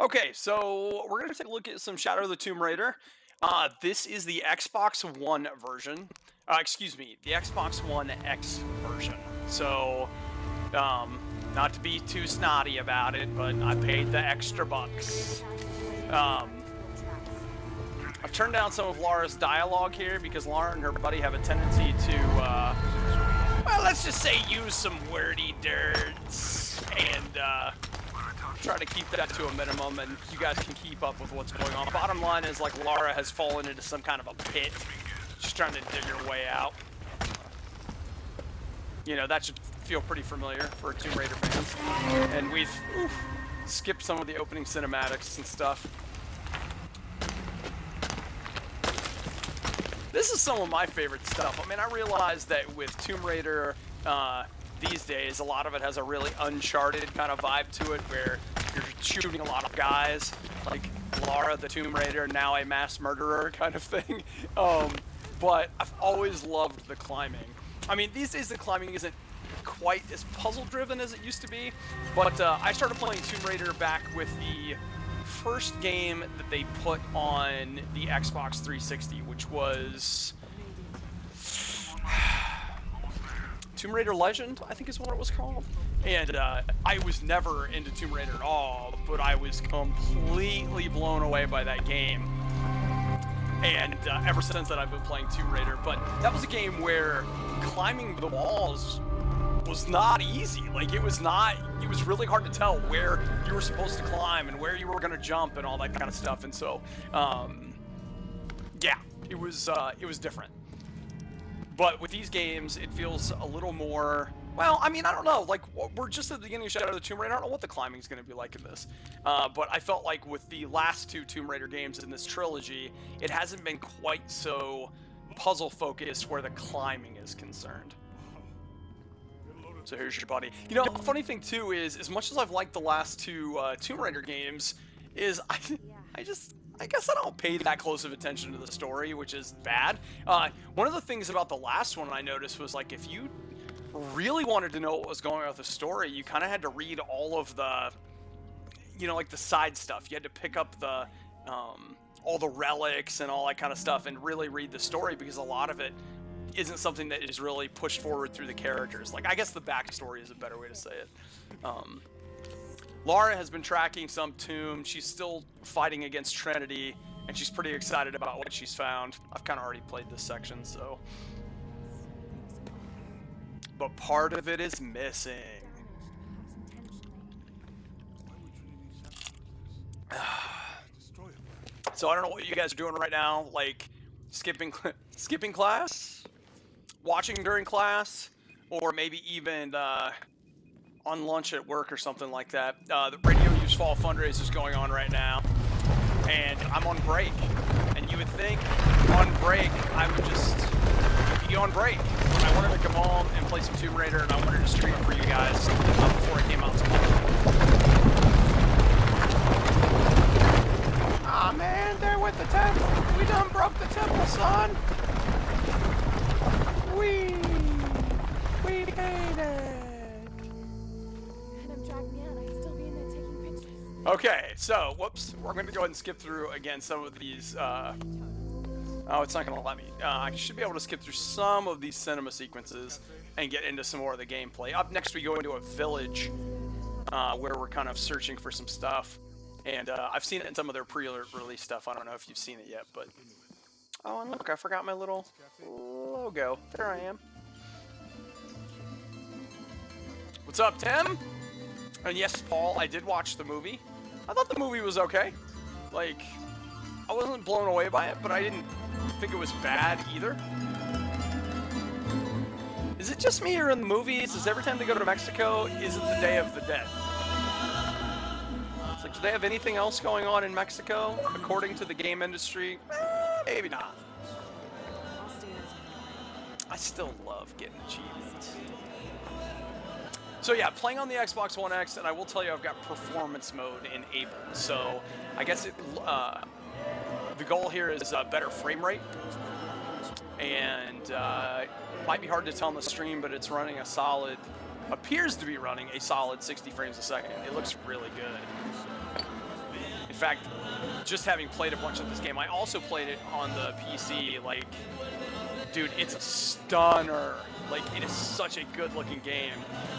Okay, so we're gonna take a look at some Shadow of the Tomb Raider. This is the Xbox One version. Excuse me, the Xbox One X version. So, not to be too snotty about it, but I paid the extra bucks. Um, I've turned down some of Lara's dialogue here because Lara and her buddy have a tendency to, well, let's just say use some wordy dirts and, try to keep that to a minimum, and you guys can keep up with what's going on. Bottom line is, like, Lara has fallen into some kind of a pit. She's trying to dig her way out. You know, that should feel pretty familiar for Tomb Raider fans. And we've skipped some of the opening cinematics and stuff. This is some of my favorite stuff. I mean, I realize that with Tomb Raider, these days, a lot of it has a really Uncharted kind of vibe to it, where you're shooting a lot of guys, like Lara the Tomb Raider, now a mass murderer kind of thing. But I've always loved the climbing. I mean, these days the climbing isn't quite as puzzle-driven as it used to be, but I started playing Tomb Raider back with the first game that they put on the Xbox 360, which was Tomb Raider Legend, I think is what it was called. And I was never into Tomb Raider at all, but I was completely blown away by that game. And ever since then, I've been playing Tomb Raider. But that was a game where climbing the walls was not easy. Like, it was really hard to tell where you were supposed to climb and where you were going to jump and all that kind of stuff. And so, yeah, it was different. But with these games, it feels a little more, well, I mean, I don't know, like, we're just at the beginning of Shadow of the Tomb Raider. I don't know what the climbing is going to be like in this. But I felt like with the last two Tomb Raider games in this trilogy, it hasn't been quite so puzzle-focused where the climbing is concerned. So here's your buddy. You know, the funny thing, too, is as much as I've liked the last two Tomb Raider games, is I guess I don't pay that close of attention to the story, which is bad. One of the things about the last one I noticed was, like, if you really wanted to know what was going on with the story, you kind of had to read all of the, you know, like the side stuff. You had to pick up the, all the relics and all that kind of stuff and really read the story, because a lot of it isn't something that is really pushed forward through the characters. Like, I guess the backstory is a better way to say it. Lara has been tracking some tomb. She's still fighting against Trinity, and she's pretty excited about what she's found. I've kind of already played this section, so. But part of it is missing. So I don't know what you guys are doing right now, like skipping class, watching during class, or maybe even on lunch at work or something like that. The RadioU's Fall fundraiser is going on right now, and I'm on break. And you would think on break I would just be on break. But I wanted to come home and play some Tomb Raider, and I wanted to stream it for you guys before it came out tomorrow. Aw, man, they're with the temple. We done broke the temple, son. We paid it. Okay, so, whoops, we're going to go ahead and skip through, again, some of these, oh, it's not going to let me. I should be able to skip through some of these cinema sequences and get into some more of the gameplay. Up next, we go into a village, where we're kind of searching for some stuff, and I've seen it in some of their pre-release stuff. I don't know if you've seen it yet, but, oh, and look, I forgot my little logo. There I am. What's up, Tim? And yes, Paul, I did watch the movie. I thought the movie was okay. Like, I wasn't blown away by it, but I didn't think it was bad either. Is it just me, or in the movies, is every time they go to Mexico, is it the Day of the Dead? It's like, do they have anything else going on in Mexico, according to the game industry? Maybe not. I still love getting achievements. So yeah, playing on the Xbox One X, and I will tell you I've got performance mode enabled. So I guess the goal here is better frame rate. And it might be hard to tell on the stream, but it's running appears to be running a solid 60 frames a second. It looks really good. fact, just having played a bunch of this game, I also played it on the PC. Like, dude, it's a stunner. Like, it is such a good-looking game.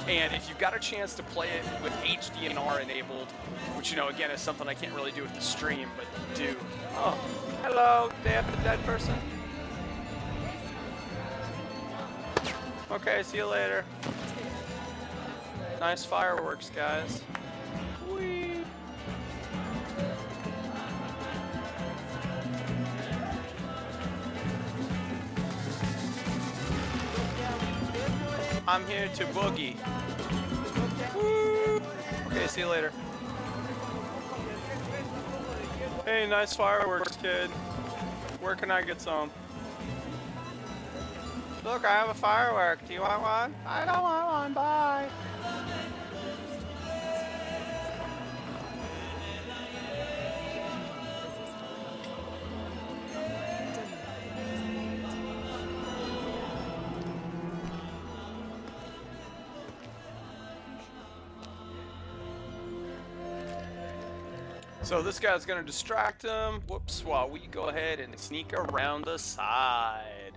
And if you've got a chance to play it with HDR enabled, which, you know, again, is something I can't really do with the stream, but dude. Oh, hello, dead person. Okay, see you later. Nice fireworks, guys. Whee. I'm here to boogie. Woo. Okay, see you later. Hey, nice fireworks, kid. Where can I get some? Look, I have a firework. Do you want one? I don't want one. Bye. So this guy's gonna distract him. Whoops, while we go ahead and sneak around the side.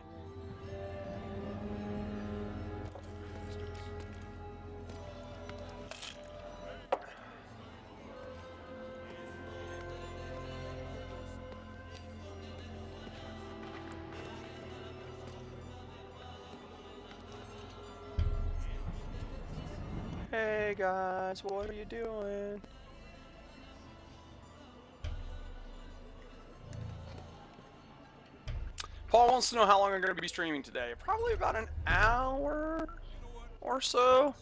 Hey guys, what are you doing? Paul wants to know how long I'm going to be streaming today. Probably about an hour or so.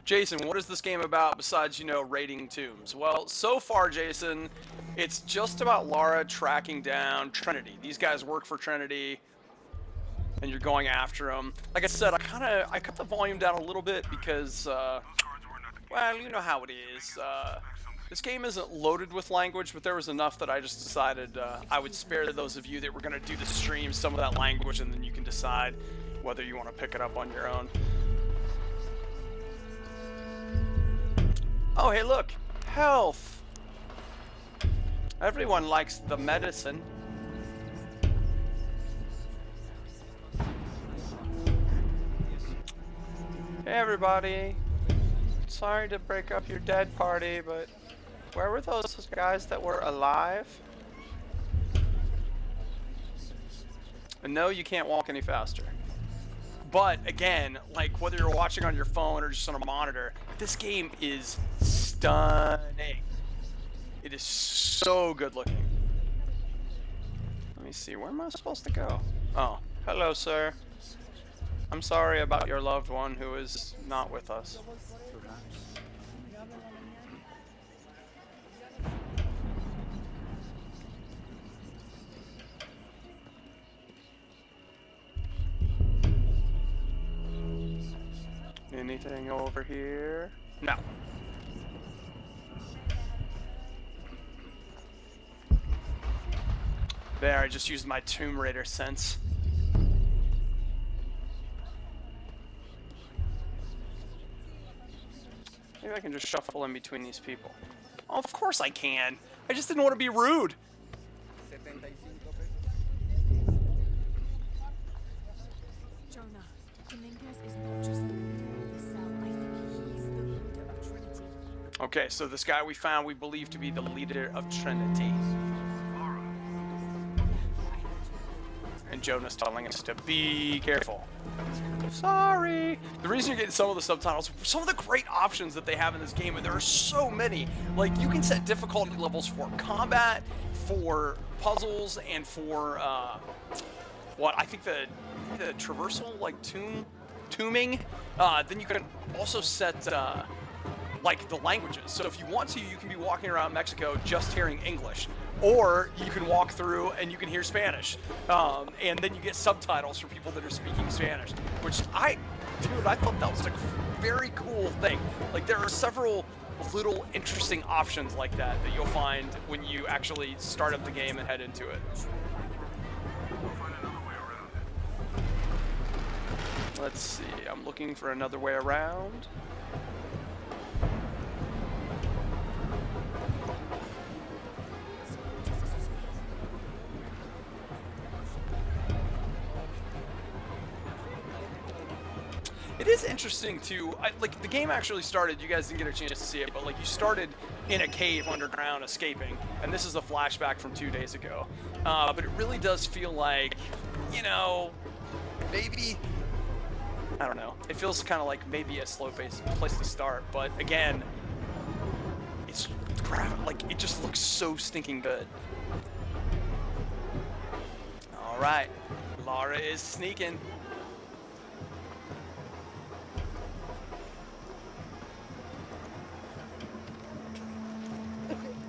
Jason, what is this game about besides, you know, raiding tombs? Well, so far, Jason, it's just about Lara tracking down Trinity. These guys work for Trinity, and you're going after them. Like I said, I cut the volume down a little bit because, well, you know how it is. This game isn't loaded with language, but there was enough that I just decided I would spare those of you that were going to do the stream some of that language, and then you can decide whether you want to pick it up on your own. Oh, hey, look. Health. Everyone likes the medicine. Hey, everybody. Sorry to break up your dead party, but where were those guys that were alive? And no, you can't walk any faster. But again, like whether you're watching on your phone or just on a monitor, this game is stunning. It is so good looking. Let me see, where am I supposed to go? Oh, hello, sir. I'm sorry about your loved one who is not with us. Anything over here? No. There, I just used my Tomb Raider sense. Maybe I can just shuffle in between these people. Oh, of course I can. I just didn't want to be rude. Jonah, Dominguez is not just the leader of the cell. I think he's the leader of Trinity. Okay, so this guy we found, we believe to be the leader of Trinity. And Jonah's telling us to be careful. Sorry. The reason you're getting some of the subtitles, some of the great options that they have in this game, and there are so many. Like, you can set difficulty levels for combat, for puzzles, and for, what, I think the traversal, like, tombing. Then you can also set, like, the languages. So if you want to, you can be walking around Mexico just hearing English. Or you can walk through and you can hear Spanish. And then you get subtitles for people that are speaking Spanish. Which dude, I thought that was a very cool thing. Like, there are several little interesting options like that you'll find when you actually start up the game and head into it. Let's see, I'm looking for another way around. It is interesting too. Like the game actually started. You guys didn't get a chance to see it, but like you started in a cave underground, escaping, and this is a flashback from 2 days ago. But it really does feel like, you know, maybe, I don't know. It feels kind of like maybe a slow place to start. But again, it's crap. Like it just looks so stinking good. All right, Lara is sneaking.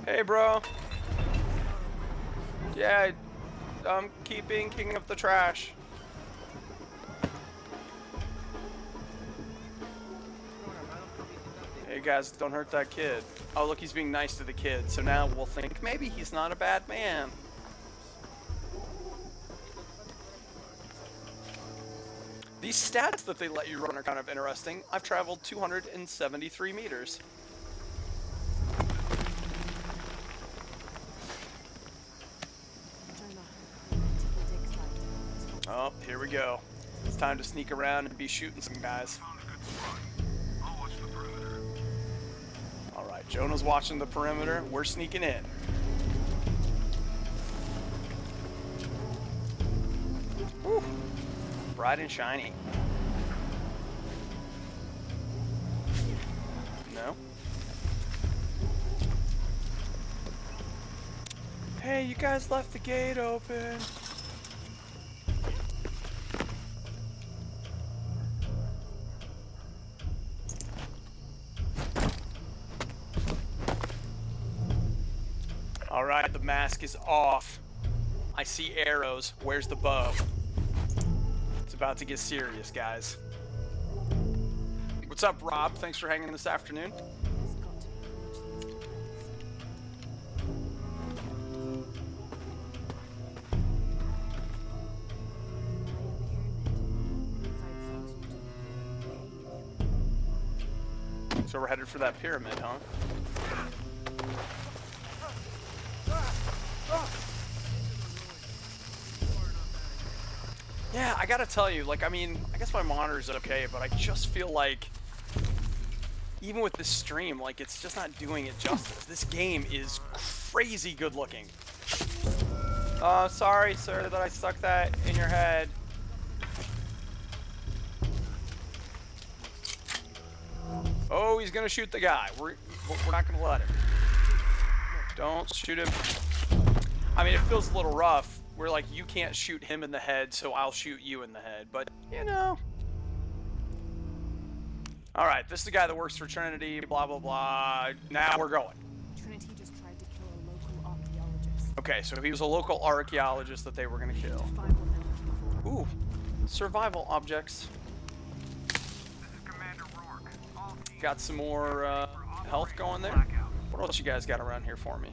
Hey, bro. Yeah, I'm keeping king of the trash. Hey, guys, don't hurt that kid. Oh, look, he's being nice to the kid, so now we'll think maybe he's not a bad man. These stats that they let you run are kind of interesting. I've traveled 273 meters. Oh, here we go. It's time to sneak around and be shooting some guys. Alright, Jonah's watching the perimeter. We're sneaking in. Woo. Bright and shiny. No? Hey, you guys left the gate open. Alright, the mask is off. I see arrows. Where's the bow? It's about to get serious, guys. What's up, Rob? Thanks for hanging this afternoon. So we're headed for that pyramid, huh? Yeah, I gotta tell you, like, I mean, I guess my monitor's okay, but I just feel like, even with this stream, like, it's just not doing it justice. This game is crazy good looking. Sorry, sir, that I stuck that in your head. Oh, he's gonna shoot the guy. We're not gonna let him. Don't shoot him. I mean, it feels a little rough. We're like, you can't shoot him in the head, so I'll shoot you in the head. But, you know. Alright, this is the guy that works for Trinity, blah, blah, blah. Now we're going. Trinity just tried to kill a local archaeologist. Okay, so he was a local archaeologist that they were going to kill. Ooh, survival objects. Got some more health going there. What else you guys got around here for me?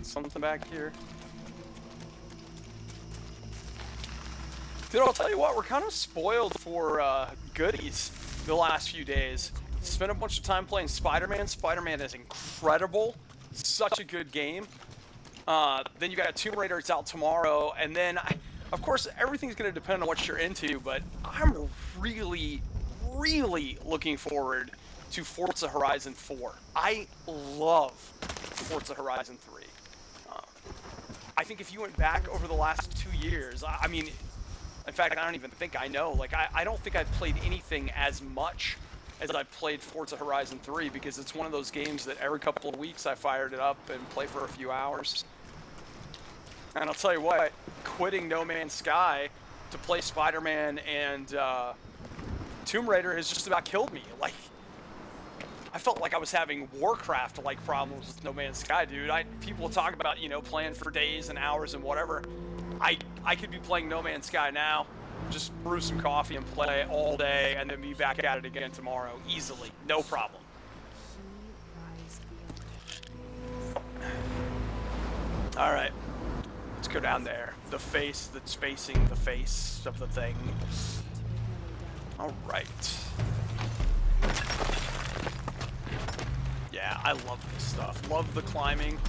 Something back here. Dude, I'll tell you what, we're kind of spoiled for goodies the last few days. Spent a bunch of time playing Spider-Man. Spider-Man is incredible. Such a good game. Then you got Tomb Raider, it's out tomorrow. And then, of course, everything's going to depend on what you're into, but I'm really, really looking forward to Forza Horizon 4. I love Forza Horizon 3. I think if you went back over the last 2 years, I mean, in fact, I don't even think I know. Like, I don't think I've played anything as much as I've played Forza Horizon 3, because it's one of those games that every couple of weeks I fired it up and play for a few hours. And I'll tell you what, quitting No Man's Sky to play Spider-Man and Tomb Raider has just about killed me. Like, I felt like I was having Warcraft-like problems with No Man's Sky, dude. People talk about, you know, playing for days and hours and whatever. I could be playing No Man's Sky now, just brew some coffee and play all day, and then be back at it again tomorrow, easily, no problem. All right, let's go down there. The face that's facing the face of the thing. All right. Yeah, I love this stuff. Love the climbing.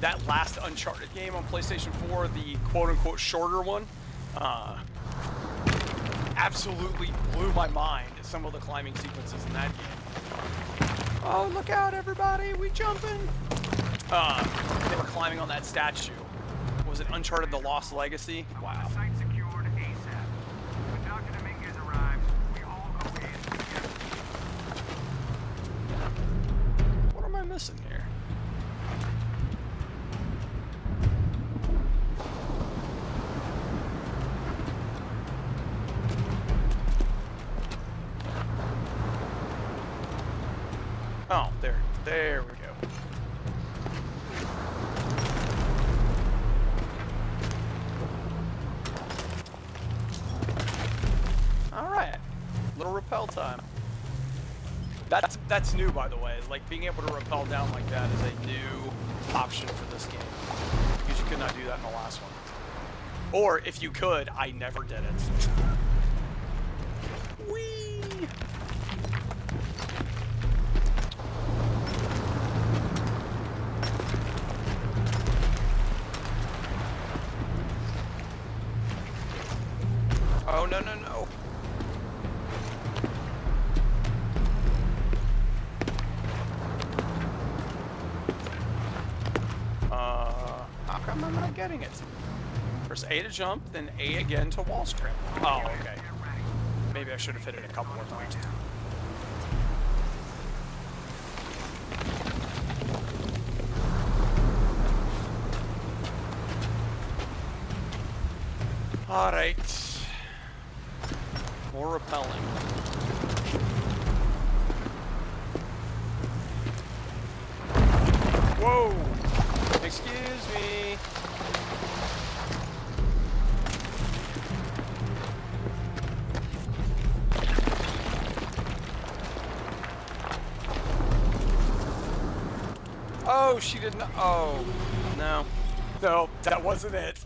That last Uncharted game on PlayStation 4, the quote-unquote shorter one, absolutely blew my mind, some of the climbing sequences in that game. Oh, look out, everybody, we jumping! They were climbing on that statue. Was it Uncharted: The Lost Legacy? Wow. Site secured ASAP. When Dr. Dominguez arrives, we all go in together. What am I missing here? Oh, there we go. All right, little rappel time. That's new, by the way. Like, being able to rappel down like that is a new option for this game, because you could not do that in the last one. Or if you could, I never did it. Whee! Oh, no, no, no. How come I'm not getting it? Press A to jump, then A again to wall scramble. Oh, okay. Maybe I should have hit it a couple more times. Alright. More repelling. Whoa! Excuse me. Oh, she didn't. Oh, no. No, that wasn't it.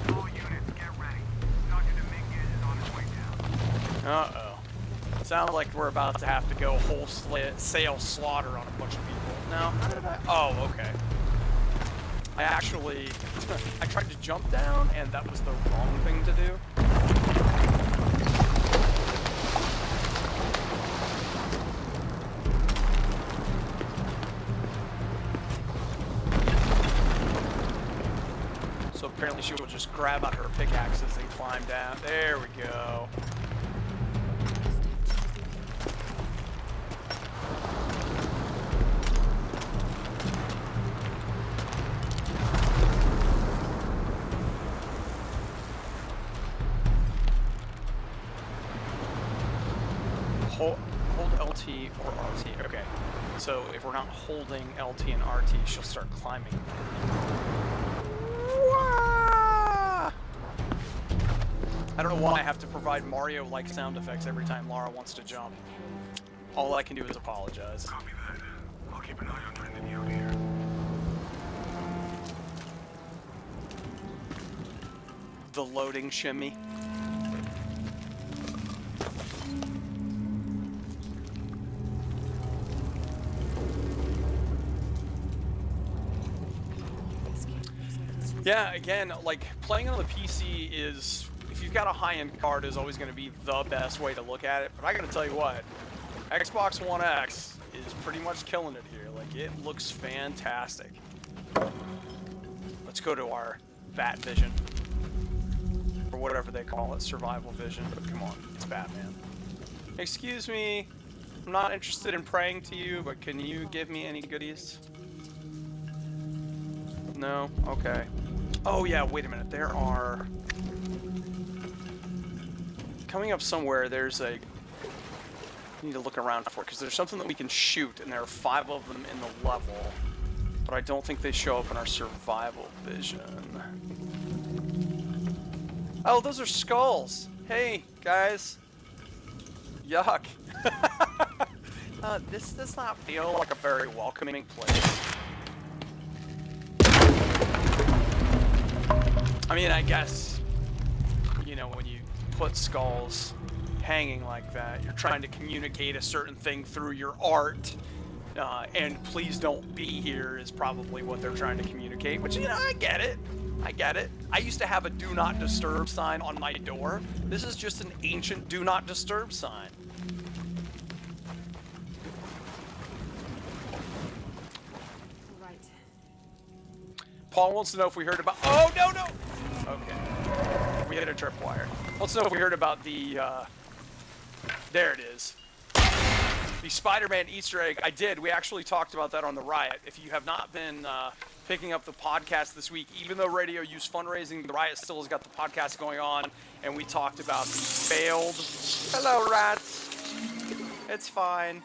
All units, get ready. Dr. Dominguez is on his way down. Uh-oh. Sounds like we're about to have to go wholesale slaughter on a bunch of people. No? How did I? Oh, okay. I actually... I tried to jump down, and that was the wrong thing to do. So apparently she will just grab out her pickaxes and climb down. There we go. Hold LT or RT. Okay. So if we're not holding LT and RT, she'll start climbing. I don't know why I have to provide Mario-like sound effects every time Lara wants to jump. All I can do is apologize. Copy that. I'll keep an eye on Trinity out here. The loading shimmy. Yeah, again, like, playing on the PC is, if you've got a high-end card, is always going to be the best way to look at it. But I gotta tell you what, Xbox One X is pretty much killing it here. Like, it looks fantastic. Let's go to our Bat Vision. Or whatever they call it, Survival Vision. But come on, it's Batman. Excuse me, I'm not interested in praying to you, but can you give me any goodies? No? Okay. Oh yeah, wait a minute, there are... Coming up somewhere, there's a... I need to look around for it, because there's something that we can shoot, and there are 5 of them in the level. But I don't think they show up in our survival vision. Oh, those are skulls! Hey, guys! Yuck! This does not feel like a very welcoming place. I mean, I guess, you know, when you put skulls hanging like that, you're trying to communicate a certain thing through your art. and please don't be here is probably what they're trying to communicate, which, you know, I get it. I get it. I used to have a do not disturb sign on my door. This is just an ancient do not disturb sign. Right. Paul wants to know if we heard about... Oh, no, no! Okay. We hit a tripwire. Wants to know if we heard about the... There it is. The Spider-Man Easter egg. I did. We actually talked about that on the Riot. If you have not been picking up the podcast this week, even though RadioU's fundraising, the Riot still has got the podcast going on, and we talked about the failed... Hello, rats. It's fine.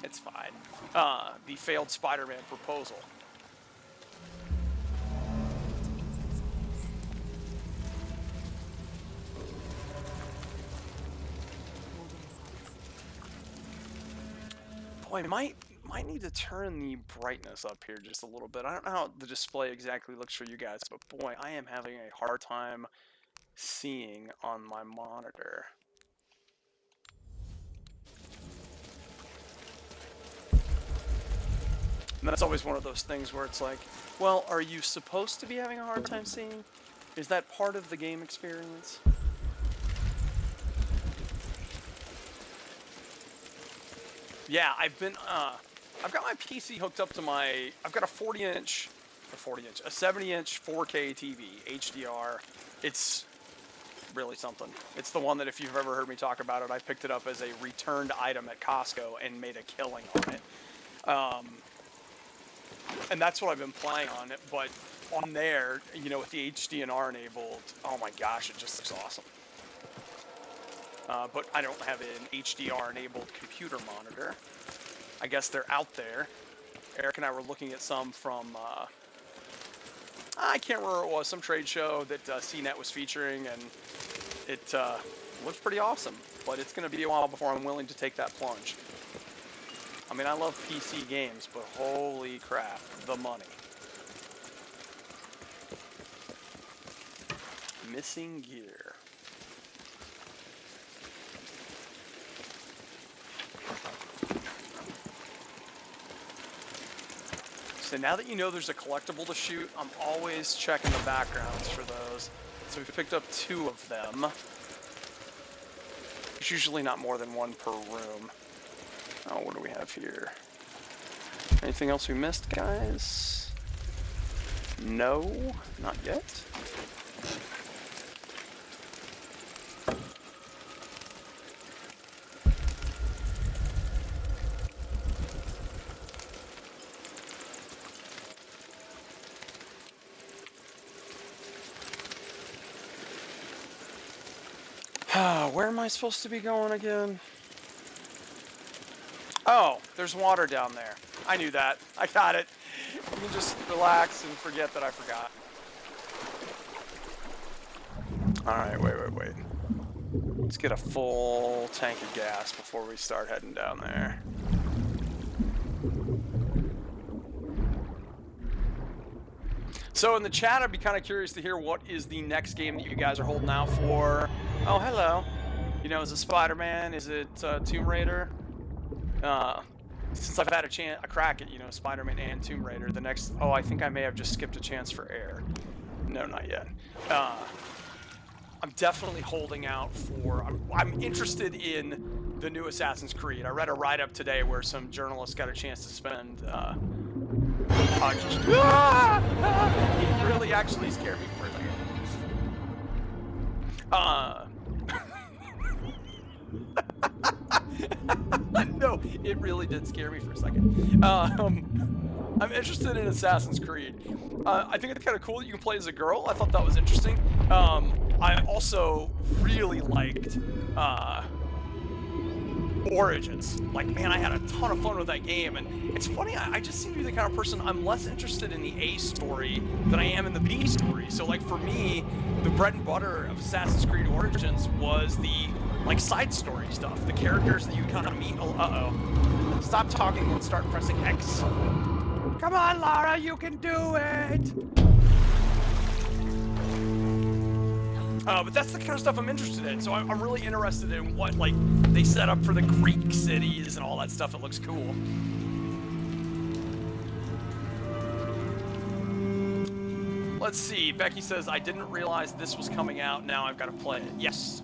It's fine. The failed Spider-Man proposal. Boy, might need to turn the brightness up here just a little bit. I don't know how the display exactly looks for you guys, but boy, I am having a hard time seeing on my monitor. And that's always one of those things where it's like, well, are you supposed to be having a hard time seeing? Is that part of the game experience? Yeah, I've got my PC hooked up to I've got a 70-inch 4K TV, HDR. It's really something. It's the one that if you've ever heard me talk about it, I picked it up as a returned item at Costco and made a killing on it. And that's what I've been playing on it, but on there, you know, with the HDR enabled, oh my gosh, it just looks awesome. But I don't have an HDR-enabled computer monitor. I guess they're out there. Eric and I were looking at some from, I can't remember what it was, some trade show that CNET was featuring, and it looks pretty awesome. But it's going to be a while before I'm willing to take that plunge. I mean, I love PC games, but holy crap, the money. Missing gear. So now that you know there's a collectible to shoot, I'm always checking the backgrounds for those. So we've picked up 2 of them. There's usually not more than 1 per room. Oh, what do we have here? Anything else we missed, guys? No, not yet. Where am I supposed to be going again? Oh, there's water down there. I knew that. I got it. Let me just relax and forget that I forgot. Alright, wait. Let's get a full tank of gas before we start heading down there. So in the chat, I'd be kind of curious to hear what is the next game that you guys are holding out for. Oh, hello. You know, is it Spider-Man? Is it Tomb Raider? Since I've had a crack at, you know, Spider-Man and Tomb Raider, the next... Oh, I think I may have just skipped a chance for Air. No, not yet. I'm definitely holding out for... I'm interested in the new Assassin's Creed. I read a write-up today where some journalists got a chance to spend... It really actually scared me for a second. No, it really did scare me for a second. I'm interested in Assassin's Creed. I think it's kind of cool that you can play as a girl. I thought that was interesting. I also really liked Origins. Like, man, I had a ton of fun with that game, and it's funny, I just seem to be the kind of person, I'm less interested in the A story than I am in the B story. So, like, for me, the bread and butter of Assassin's Creed Origins was the, like, side story stuff, the characters that you kind of meet. Uh-oh. Stop talking and start pressing X. Come on, Lara, you can do it! But that's the kind of stuff I'm interested in, so I'm really interested in what, like, they set up for the Greek cities and all that stuff. It looks cool. Let's see. Becky says, I didn't realize this was coming out. Now I've got to play it. Yes.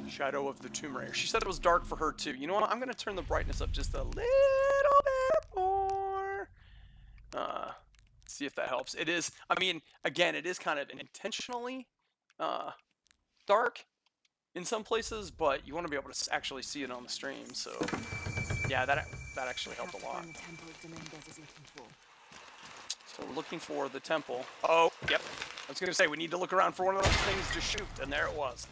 Shadow of the Tomb Raider. She said it was dark for her too. You know what? I'm going to turn the brightness up just a little bit more. See if that helps. It is, I mean, again, it is kind of intentionally dark in some places, but you want to be able to actually see it on the stream. So, yeah, that actually helped a lot. So we're looking for the temple. Oh, yep. I was going to say, we need to look around for one of those things to shoot, and there it was.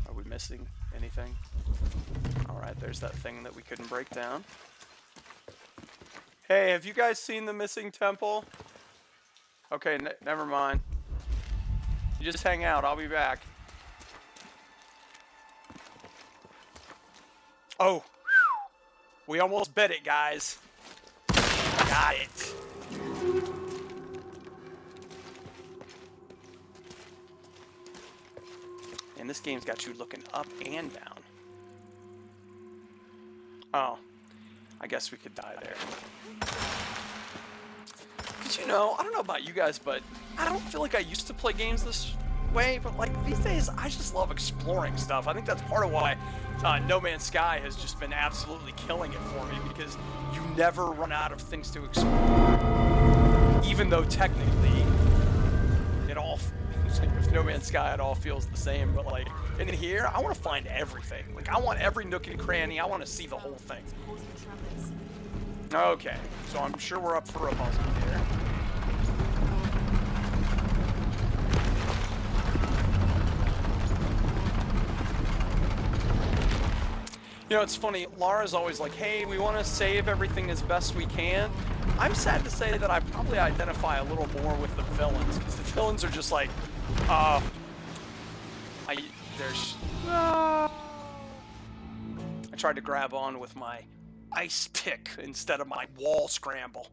Are we missing anything? Alright, there's that thing that we couldn't break down. Hey, have you guys seen the missing temple? Okay, never mind. You just hang out, I'll be back. Oh! We almost bit it, guys. Got it. And this game's got you looking up and down. Oh. I guess we could die there. Because, you know, I don't know about you guys, but I don't feel like I used to play games this way, but, like, these days, I just love exploring stuff. I think that's part of why No Man's Sky has just been absolutely killing it for me, because you never run out of things to explore. Even though, technically, it all... With No Man's Sky, it all feels the same, but, like, in here, I want to find everything. Like, I want every nook and cranny. I want to see the whole thing. Okay, so I'm sure we're up for a puzzle here. You know, it's funny, Lara's always like, hey, we want to save everything as best we can. I'm sad to say that I probably identify a little more with the villains, because the villains are just like, I tried to grab on with my ice pick instead of my wall scramble.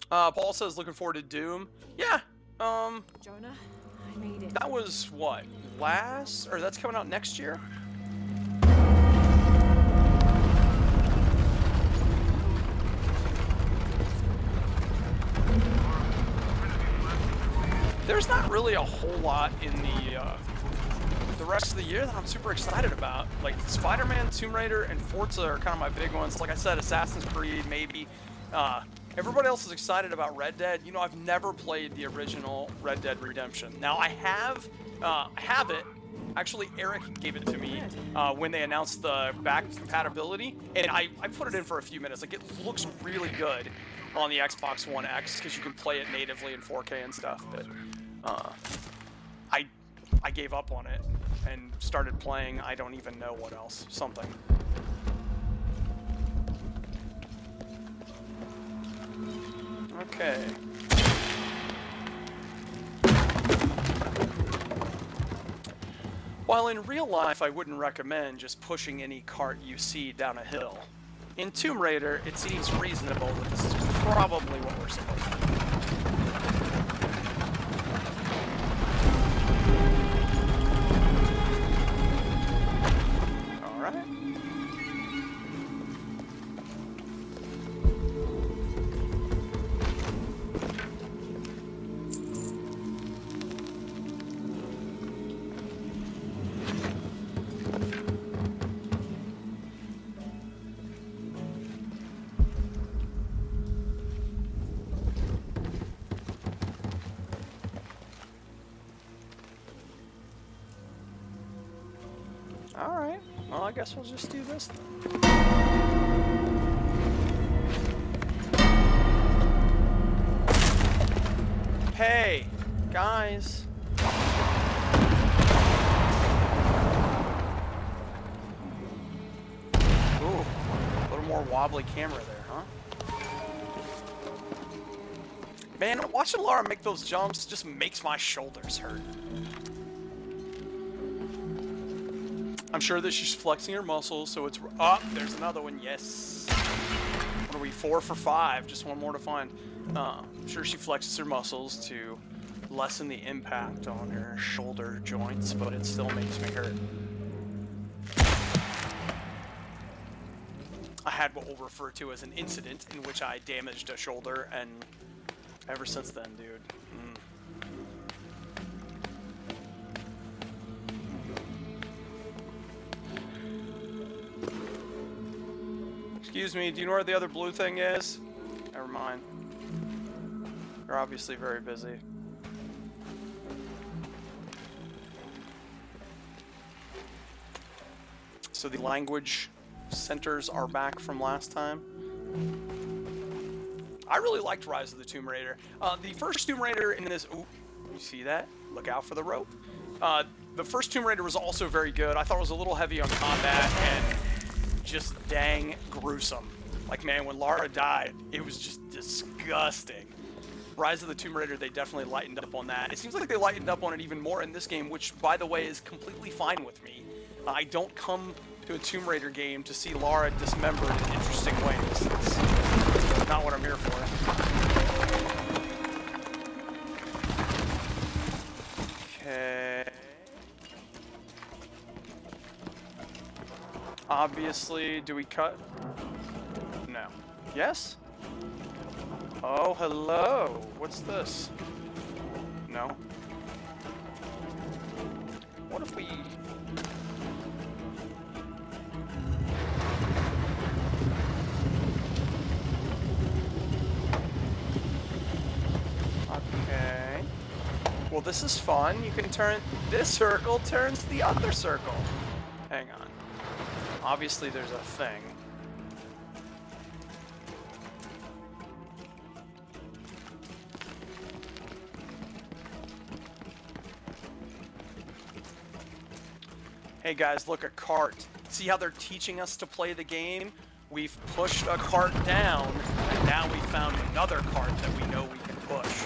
Paul says, looking forward to Doom. Yeah, Jonah, I made it. that was, what, that's coming out next year? There's not really a whole lot in the rest of the year that I'm super excited about. Like, Spider-Man, Tomb Raider, and Forza are kind of my big ones. Like I said, Assassin's Creed, maybe. Everybody else is excited about Red Dead. You know, I've never played the original Red Dead Redemption. Now, I have it. Actually, Eric gave it to me when they announced the back compatibility, and I put it in for a few minutes. Like, it looks really good on the Xbox One X, because you can play it natively in 4K and stuff, but I gave up on it and started playing, I don't even know what else, something. Okay. While in real life I wouldn't recommend just pushing any cart you see down a hill, in Tomb Raider it seems reasonable that this is probably what we're supposed to do. Alright. Alright, well, I guess we'll just do this then. Hey, guys. Ooh, a little more wobbly camera there, huh? Man, watching Lara make those jumps just makes my shoulders hurt. I'm sure that she's flexing her muscles, so it's... Oh, there's another one, yes. What are we, 4 for 5? Just one more to find. I'm sure she flexes her muscles to lessen the impact on her shoulder joints, but it still makes me hurt. I had what we'll refer to as an incident in which I damaged a shoulder, and ever since then, dude. Excuse me, do you know where the other blue thing is? Never mind. You're obviously very busy. So the language centers are back from last time. I really liked Rise of the Tomb Raider. The first Tomb Raider in this... Ooh, you see that? Look out for the rope. The first Tomb Raider was also very good. I thought it was a little heavy on combat and just dang gruesome. Like, man, when Lara died, it was just disgusting. Rise of the Tomb Raider, they definitely lightened up on that. It seems like they lightened up on it even more in this game, which, by the way, is completely fine with me. I don't come to a Tomb Raider game to see Lara dismembered in interesting ways. That's not what I'm here for. Okay. Obviously, do we cut? No. Yes? Oh, hello. What's this? No. What if we... Okay. Well, this is fun. You can turn... This circle turns the other circle. Hang on. Obviously, there's a thing. Hey guys, look, a cart. See how they're teaching us to play the game? We've pushed a cart down, and now we found another cart that we know we can push.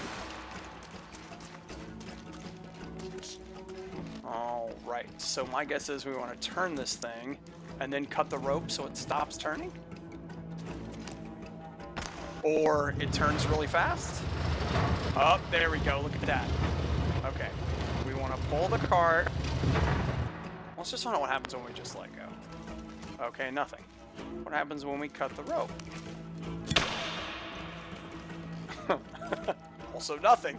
Alright, so my guess is we want to turn this thing, and then cut the rope so it stops turning? Or it turns really fast? Oh, there we go, look at that. Okay, we want to pull the cart. Let's just find out what happens when we just let go. Okay, nothing. What happens when we cut the rope? Also nothing.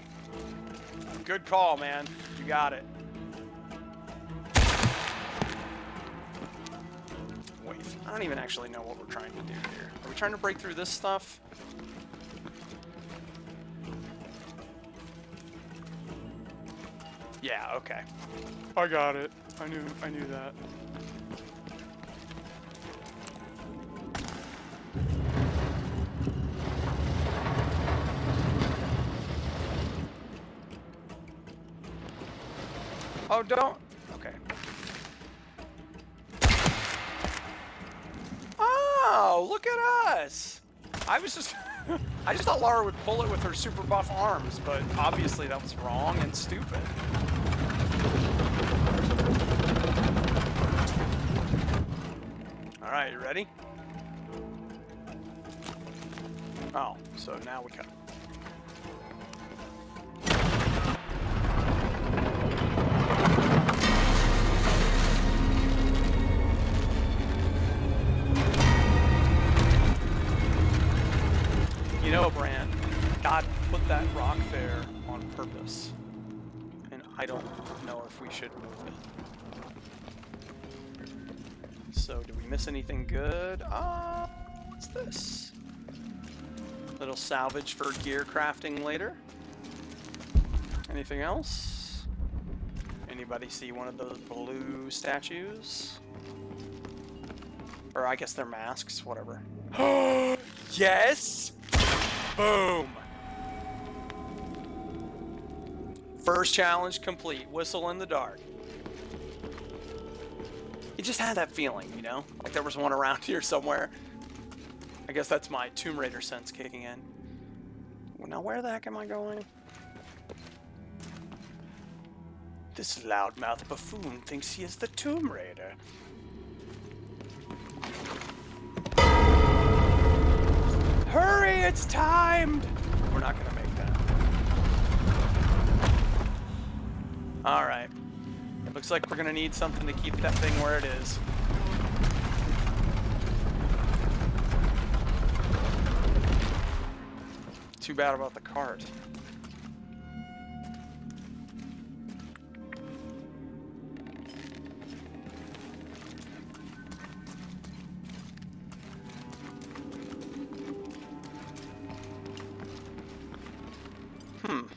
Good call, man. You got it. Wait, I don't even actually know what we're trying to do here. Are we trying to break through this stuff? Yeah, okay. I got it. I knew that. Oh, don't. Okay. Oh, look at us. I was just I just thought Lara would pull it with her super buff arms, but obviously that was wrong and stupid. Alright, you ready? Oh, so now we cut. You know, Brand, God put that rock there on purpose. And I don't know if we should move it. So, did we miss anything good? What's this? Little salvage for gear crafting later. Anything else? Anybody see one of those blue statues? Or I guess they're masks, whatever. Yes! Boom! First challenge complete. Whistle in the dark. It just had that feeling, you know? Like there was one around here somewhere. I guess that's my Tomb Raider sense kicking in. Well, now where the heck am I going? This loudmouth buffoon thinks he is the Tomb Raider. Hurry, it's timed! We're not gonna make that. Alright. It looks like we're gonna need something to keep that thing where it is. Too bad about the cart. Well,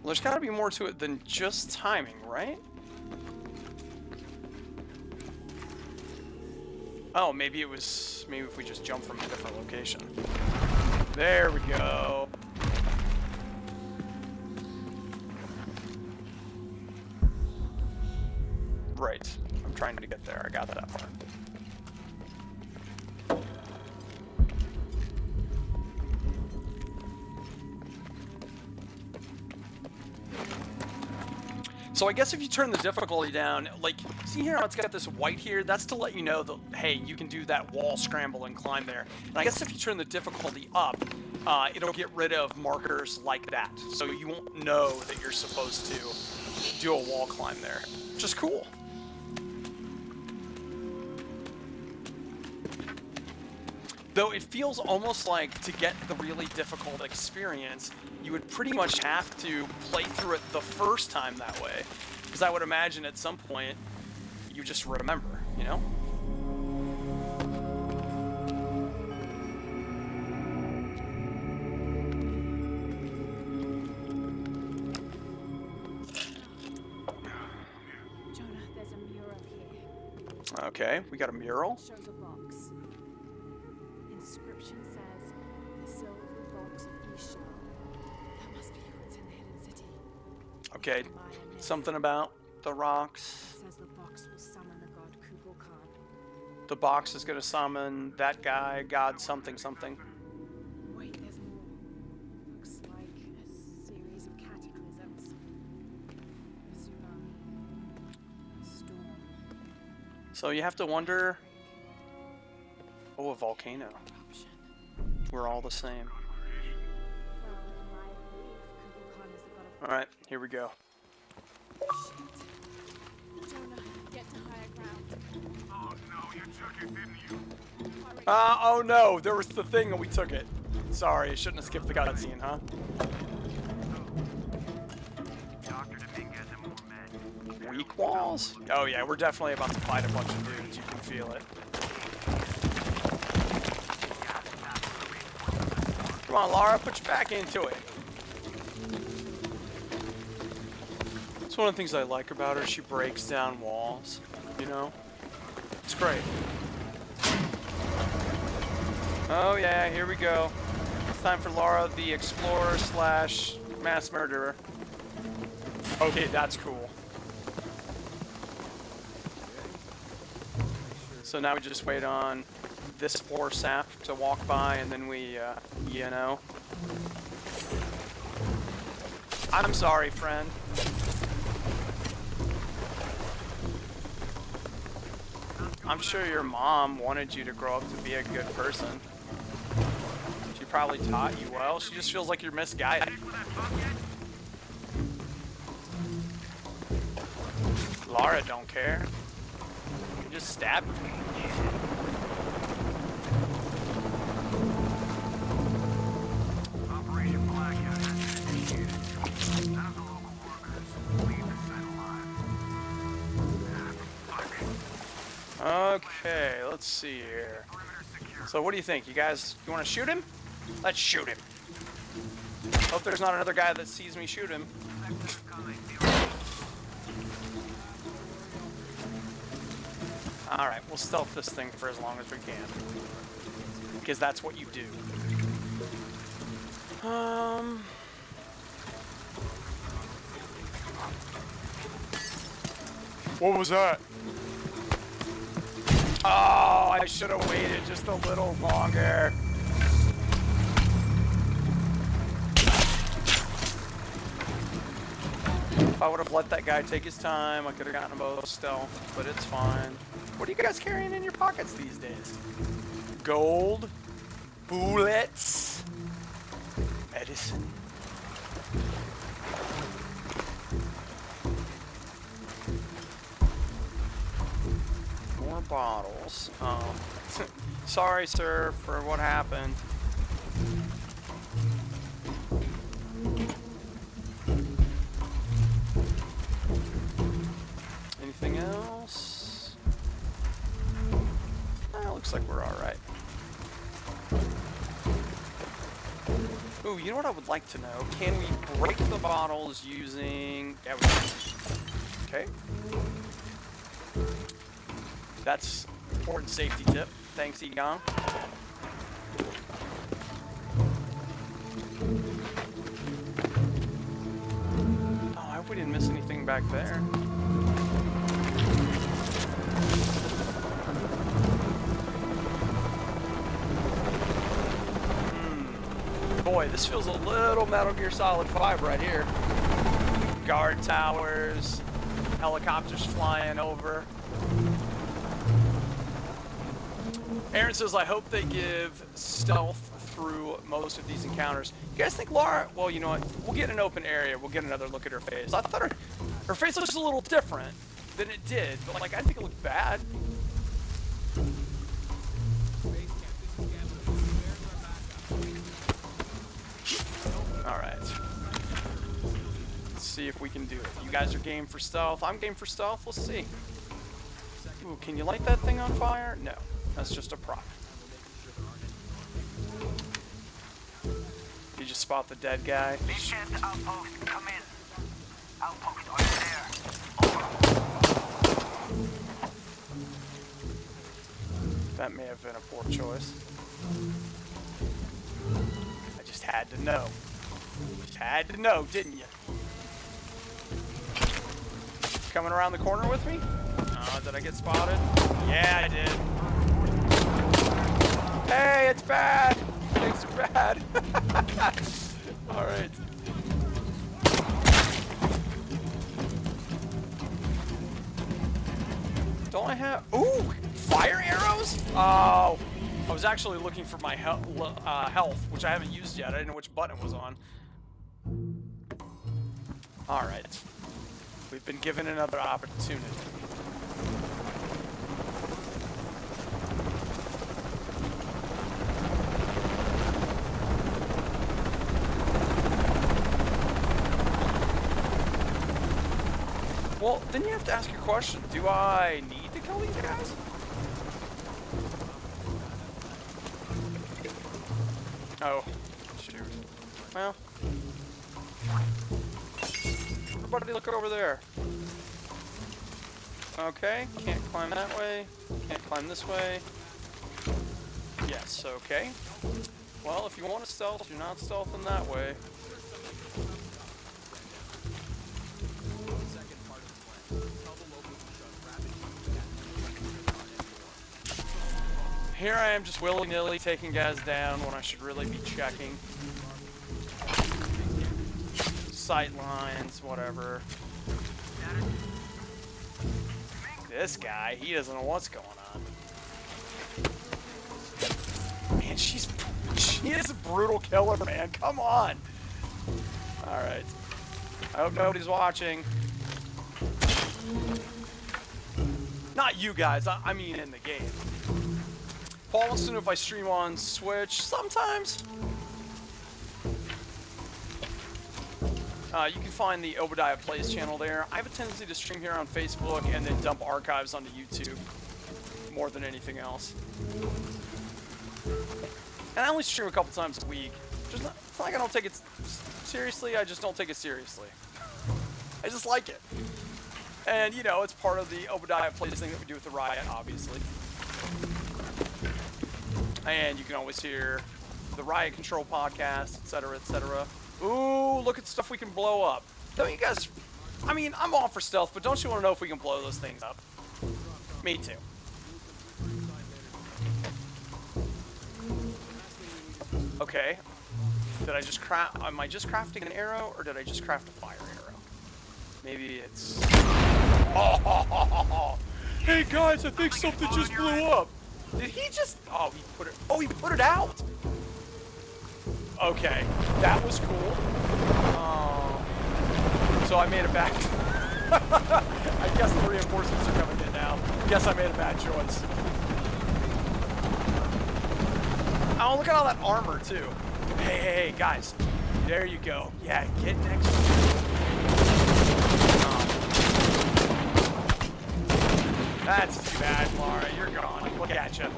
there's gotta be more to it than just timing, right? Oh, maybe it was... Maybe if we just jump from a different location. There we go. Right. I'm trying to get there. I got that part. So I guess if you turn the difficulty down, like, see here how it's got this white here? That's to let you know that, hey, you can do that wall scramble and climb there. And I guess if you turn the difficulty up, it'll get rid of markers like that. So you won't know that you're supposed to do a wall climb there, which is cool. Though it feels almost like to get the really difficult experience, you would pretty much have to play through it the first time that way. Because I would imagine at some point, you just remember, you know? Jonah, there's a mural here. Okay, we got a mural. It shows a box. Inscription says, the silver box of Ishal. That must be what's in the hidden city. Okay, Maya myth. something about the rocks. It says the box will summon the god Kukulkan. The box is going to summon that guy, God something something. Wait, there's more. Looks like a series of cataclysms. A tsunami. A storm. So you have to wonder... Oh, a volcano. Eruption. We're all the same. Well, in my belief, Kukulkan is the god of... Alright, here we go. Shit. Jonah, get to higher ground. Oh no, you took it, didn't you? Hurry. Oh no, there was the thing and we took it. Sorry, I shouldn't have skipped the cutscene, huh? Dr. Dominguez and more men. Weak walls? Oh yeah, we're definitely about to fight a bunch of dudes, you can feel it. Come on, Lara, put your back into it. It's one of the things I like about her. She breaks down walls, you know? It's great. Oh yeah, here we go. It's time for Lara, the explorer slash mass murderer. Okay, that's cool. So now we just wait on this spore sap to walk by, and then we, you know. I'm sorry, friend. I'm sure your mom wanted you to grow up to be a good person. She probably taught you well. She just feels like you're misguided. Lara don't care. You just stab her. Operation Blackout has been initiated. None of the local workers leave the site alive. Fuck. Okay, let's see here. Perimeter secure. So what do you think? You guys, you want to shoot him? Let's shoot him. Hope there's not another guy that sees me shoot him. Alright, we'll stealth this thing for as long as we can. Because that's what you do. What was that? Oh, I should have waited just a little longer. If I would have let that guy take his time, I could have gotten them both stealth, but it's fine. What are you guys carrying in your pockets these days? Gold, bullets, medicine. More bottles. Oh. Sorry, sir, for what happened. looks like we're all right. Ooh, you know what I would like to know? Can we break the bottles using... Yeah, we can. Okay. That's an important safety tip. Thanks, Egon. Oh, I hope we didn't miss anything back there. Boy, this feels a little Metal Gear Solid 5 right here. Guard towers, helicopters flying over. Aaron says, I hope they give stealth through most of these encounters. You guys think Lara, well, you know what, we'll get an open area, we'll get another look at her face. I thought her face looks a little different than it did, but like, I think it looked bad. Alright. Let's see if we can do it. You guys are game for stealth. I'm game for stealth. We'll see. Ooh, can you light that thing on fire? No. That's just a prop. You just spot the dead guy. Lieutenant Outpost, come in. Outpost, are you there? That may have been a poor choice. I just had to know. Just had to know, didn't you? Coming around the corner with me? Did I get spotted? Yeah, I did. Hey, it's bad! Things are bad. Alright. Don't I have... Ooh! Fire arrows? Oh. I was actually looking for my health, which I haven't used yet. I didn't know which button it was on. Alright. We've been given another opportunity. Well, then you have to ask your question. Do I need to kill these guys? Oh, shoot. Well. Everybody look over there. Okay, can't climb that way. Can't climb this way. Yes, okay. Well, if you want to stealth, you're not stealthing that way. Here I am just willy-nilly taking guys down when I should really be checking. Sight lines, whatever. This guy, he doesn't know what's going on. Man, she is a brutal killer, man. Come on. Alright. I hope nobody's watching. Not you guys, I mean in the game. Paul wants to know if I stream on Switch. Sometimes. You can find the ObadiahPlays channel there. I have a tendency to stream here on Facebook and then dump archives onto YouTube more than anything else. And I only stream a couple times a week. It's not like I don't take it seriously, I just don't take it seriously. I just like it. And, you know, it's part of the ObadiahPlays thing that we do with the Riot, obviously. And you can always hear the Riot Control podcast, etc., etc. Ooh, look at stuff we can blow up. Don't you guys... I mean, I'm all for stealth, but don't you want to know if we can blow those things up? Me too. Okay. Did I just craft... Am I just crafting an arrow, or did I just craft a fire arrow? Maybe it's... Oh, hey guys, I think something just blew up. Did he just... Oh, he put it... Oh, he put it out! Okay, that was cool. So I made a bad... I guess the reinforcements are coming in now. Guess I made a bad choice. Oh, look at all that armor, too. Hey, guys. There you go. Yeah, get next to me. That's too bad, Lara. You're gone. Look at you.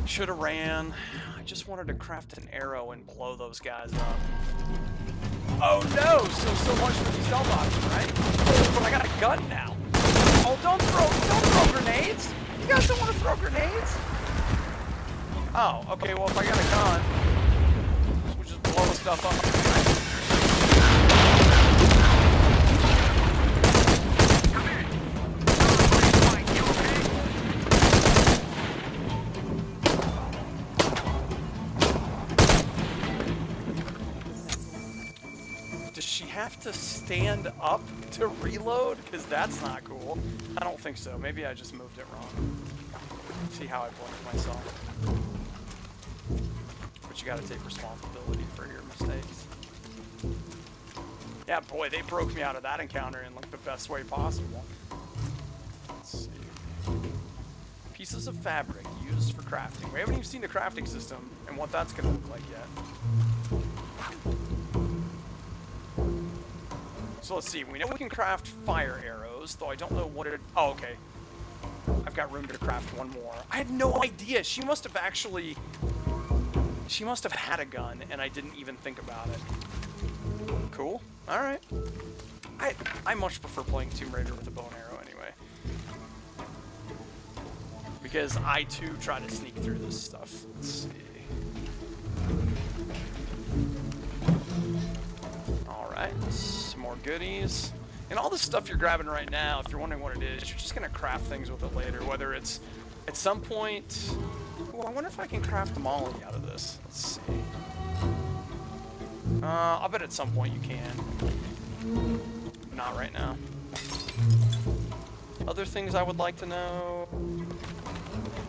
Should have ran. I just wanted to craft an arrow and blow those guys up. Oh no! So much for the stealth option, right? But I got a gun now. Oh, don't throw grenades! You guys don't want to throw grenades? Oh, okay, well if I got a gun, we'll just blow stuff up. Does she have to stand up to reload? Because that's not cool. I don't think so. Maybe I just moved it wrong. See how I blamed myself. But you gotta take responsibility for your mistakes. Yeah, boy, they broke me out of that encounter in like the best way possible. Let's see. Pieces of fabric used for crafting. We haven't even seen the crafting system and what that's gonna look like yet. So let's see, we know we can craft fire arrows, though I don't know what it... Oh, okay. I've got room to craft one more. I had no idea. She must have actually... She must have had a gun, and I didn't even think about it. Cool. Alright. I much prefer playing Tomb Raider with a bow and arrow anyway. Because I, too, try to sneak through this stuff. Let's see. Alright. Some more goodies. And all the stuff you're grabbing right now, if you're wondering what it is, you're just going to craft things with it later. Whether it's at some point... Ooh, I wonder if I can craft the molly out of this. Let's see. I'll bet at some point you can. Not right now. Other things I would like to know...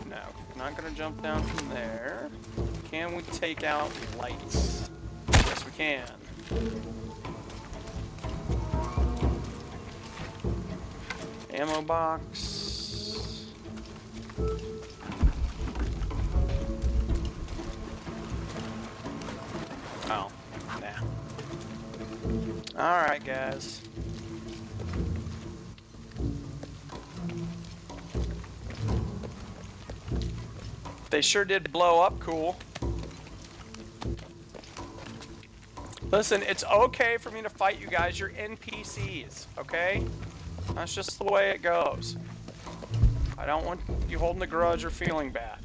No. Not going to jump down from there. Can we take out lights? Yes, we can. Ammo box. Oh, nah. Alright, guys. They sure did blow up cool. Listen, it's okay for me to fight you guys. You're NPCs, okay? That's just the way it goes. I don't want you holding a grudge or feeling bad.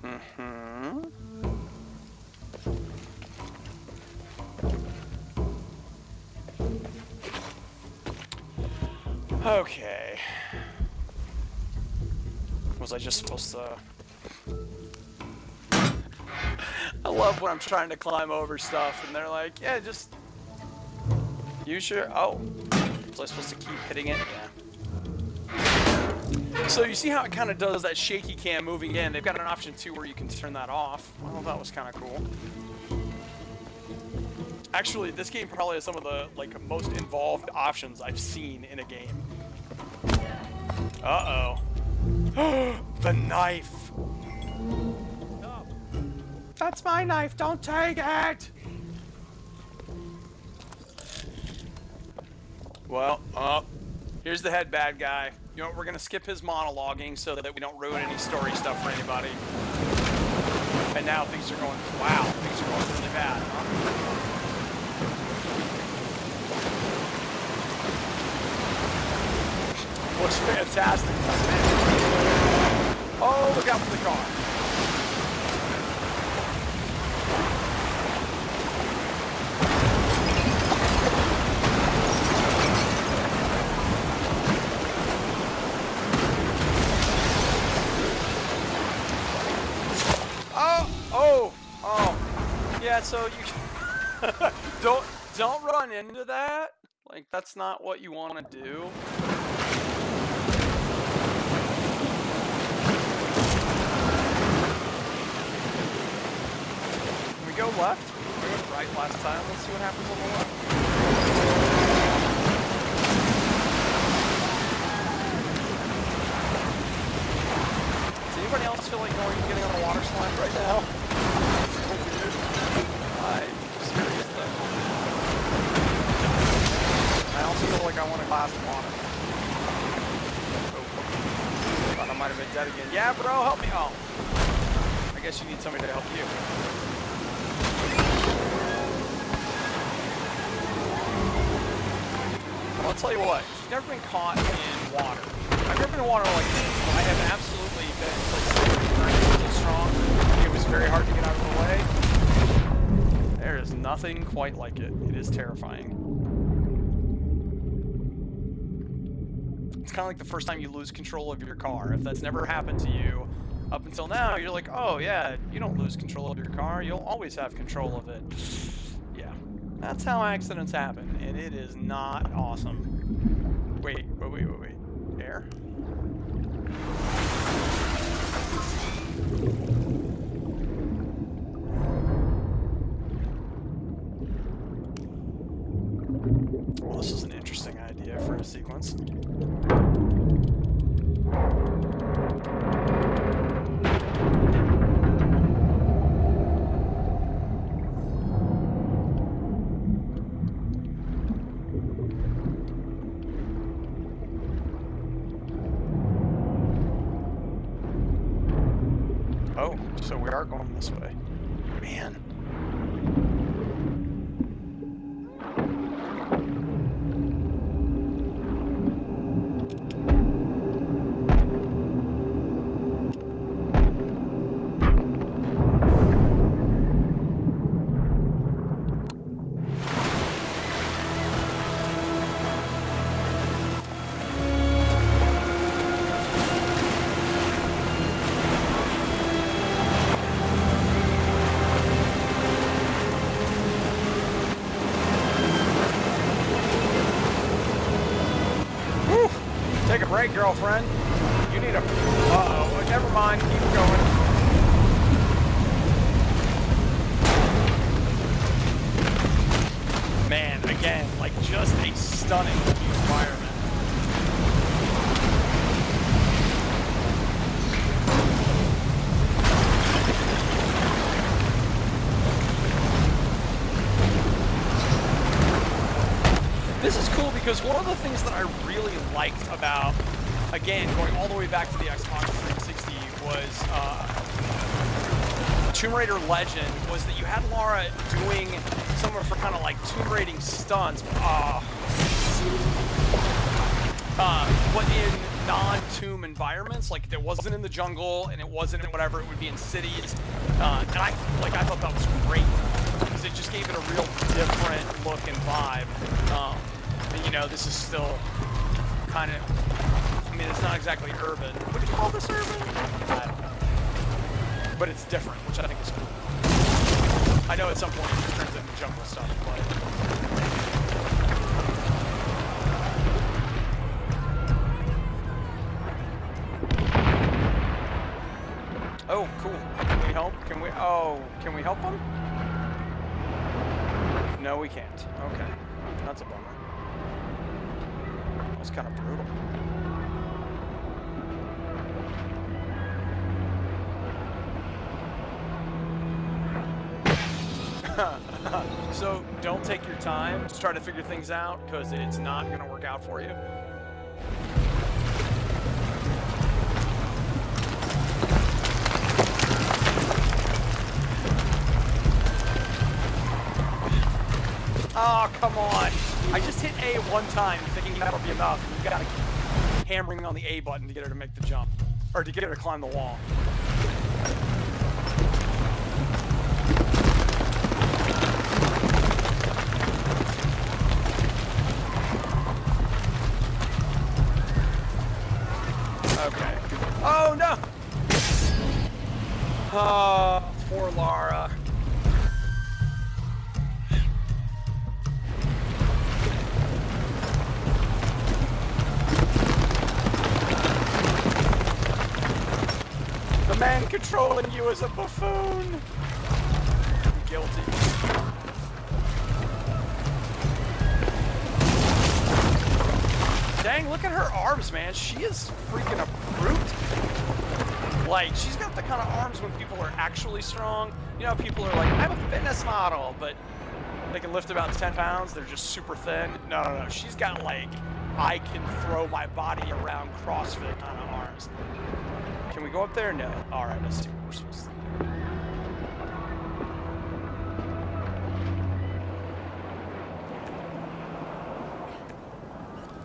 Mm-hmm. Okay. Was I just supposed to... I love when I'm trying to climb over stuff and they're like, yeah, just use your... Oh. Was I supposed to keep hitting it? Yeah. So you see how it kind of does that shaky cam moving in. They've got an option too where you can turn that off. I thought that was kind of cool. Actually, this game probably has some of the like most involved options I've seen in a game. Uh-oh. The knife. That's my knife, don't take it! Well, here's the head bad guy. You know what, we're gonna skip his monologuing so that we don't ruin any story stuff for anybody. And now things are going, wow, things are going really bad, huh? Looks fantastic, doesn't it? Oh, look out for the car. Yeah, so you don't run into that. Like, that's not what you want to do. Can we go left? We went right last time. Let's see what happens on the left. Does anybody else feel like going and getting on a water slide right now? I'm serious though. I also feel like I want a glass of water. have been dead again. Yeah, bro, help me. Oh. I guess you need somebody to help you. Well, I'll tell you what. If you've never been caught in water. I've never been in water like this. I have absolutely been in places where it was so strong. It was very hard to get out of the way. There is nothing quite like it. It is terrifying. It's kind of like the first time you lose control of your car. If that's never happened to you up until now, you're like, oh yeah, you don't lose control of your car. You'll always have control of it. Yeah, that's how accidents happen, and it is not awesome. Wait. Air? Well, this is an interesting idea for a sequence. Oh, so we are going this way. Man. Take a break, girlfriend. You need a... Uh-oh. Never mind. Keep going. Man, again, like just a stunning environment. This is cool because one of the things that I really liked about, again, going all the way back to the Xbox 360 was Tomb Raider Legend, was that you had Lara doing some of her kind of like Tomb Raiding stunts, but in non-tomb environments. Like it wasn't in the jungle and it wasn't in whatever, it would be in cities. And I thought that was great because it just gave it a real different look and vibe. And, you know, this is still kind of, I mean, it's not exactly urban. Would you call this urban? I don't know. But it's different, which I think is cool. I know at some point it turns into jungle stuff, but... Oh, cool. Can we help? Can we help them? No, we can't. Okay. That's a bummer. That was kind of brutal. So, don't take your time. Just try to figure things out, because it's not going to work out for you. Oh, come on. I just hit A one time thinking that'll be enough. You gotta keep hammering on the A button to get her to make the jump. Or to get her to climb the wall. Okay. Oh, no! Oh, poor Lara. The man controlling you is a buffoon. Guilty. Dang, look at her arms, man. She is freaking a brute. Like, she's got the kind of arms when people are actually strong. You know, people are like, I'm a fitness model, but they can lift about 10 pounds. They're just super thin. No. She's got, like, I can throw my body around CrossFit kind of arms. Can we go up there? No. All right, let's see what we're supposed to do.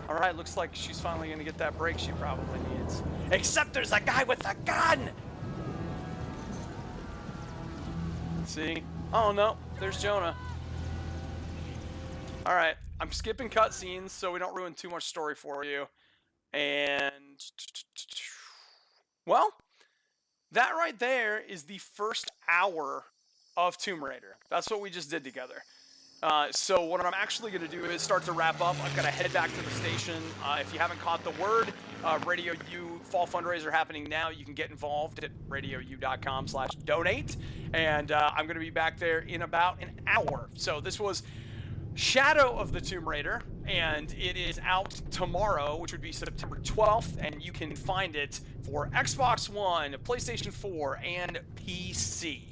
All right, looks like she's finally going to get that break she probably needs. Except there's a guy with a gun! See? Oh, no. There's Jonah. All right. I'm skipping cutscenes so we don't ruin too much story for you. And... well, that right there is the first hour of Tomb Raider. That's what we just did together. So what I'm actually going to do is start to wrap up. I've got to head back to the station. If you haven't caught the word, RadioU fall fundraiser happening now. You can get involved at radiou.com/donate. And I'm going to be back there in about an hour. So this was Shadow of the Tomb Raider, and it is out tomorrow, which would be September 12th, and you can find it for Xbox One, PlayStation 4, and PC.